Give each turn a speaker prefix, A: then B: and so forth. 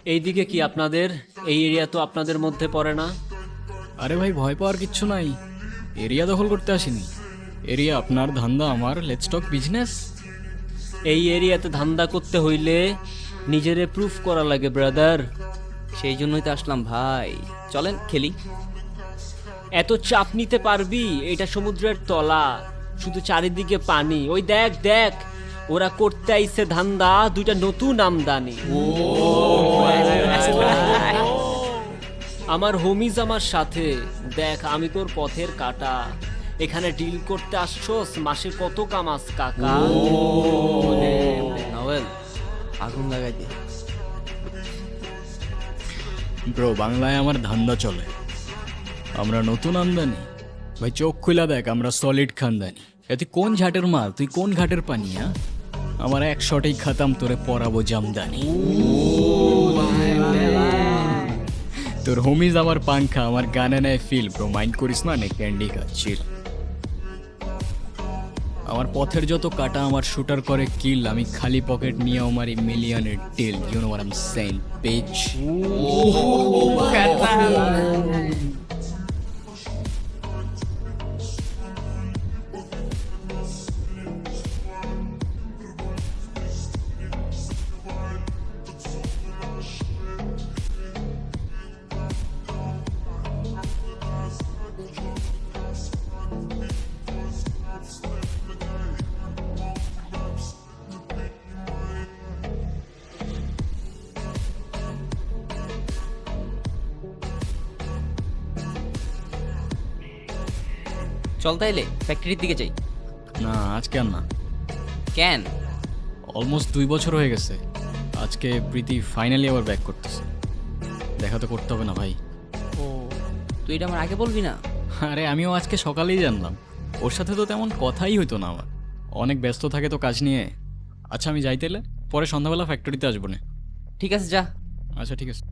A: এইদিকে কি আপনাদের? এই এরিয়া তো আপনাদের মধ্যে পড়ে না।
B: আরে ভাই, ভয় পাওয়ার কিচ্ছু নাই। এরিয়া দখল করতে আসিনি। এরিয়া আপনার, ধান্দা আমার। Let's talk business.
A: এই এরিয়াতে ধান্দা করতে হইলে নিজেরে প্রুফ করা লাগে ব্রাদার।
C: সেই জন্যই তো আসলাম ভাই, চলেন খেলি।
A: এত চাপ নিতে পারবি? এটা সমুদ্রের তলা, শুধু চারিদিকে পানি। ওই দেখ দেখ, ওরা করতে আইছে ধান্দা, দুইটা নতুন আমদানি। আমার হোমিজ আমার সাথে। দেখ, আমি তোর পথের কাটা। এখানে ডিল করতে আসছোস, মাসে কত কামাস কাকা?
C: নভেল আগুন লাগাই দে।
B: ব্রো, বাংলায় আমার ধান্দা চলে। আমরা নতুন আমদানি। ভাই চোখ খুলা দেখ, আমরা সলিড খানদানি। তুই কোন ঝাটের মাল, তুই কোন ঘাটের পানি? হ্যাঁ, আমার এক শটেই খাতাম, তোরে পরাবো জামদানি। তোর হোমিজ আমার পাংখা, আমার গানে নেয় ফিল। ব্রো মাইন্ড করিস না, নে ক্যান্ডি খাচ্ছিল। আমার পথের যত কাটা আমার শুটার করে কিল। আমি খালি পকেট নিয়ে আমার মিলিয়নের deal. You know what I am saying, bitch.
C: চল তাইলে ফ্যাক্টরির দিকে যাই।
B: না, আজকে আর না।
C: কেন?
B: অলমোস্ট 2 বছর হয়ে গেছে। আজকে প্রীতি ফাইনালি আবার ব্যাক করতেছে। দেখা তো করতে হবে না ভাই?
C: ও, তুই এটা আমার আগে বলবি না?
B: আরে আমিও আজকে সকালেই জানলাম। ওর সাথে তো তেমন কথাই হইতো না আমার। অনেক ব্যস্ত থাকে তো কাজ নিয়ে। আচ্ছা আমি যাইতেলে, পরে সন্ধ্যাবেলা ফ্যাক্টরিতে আসবো না।
C: ঠিক আছে, যা।
B: আচ্ছা ঠিক আছে।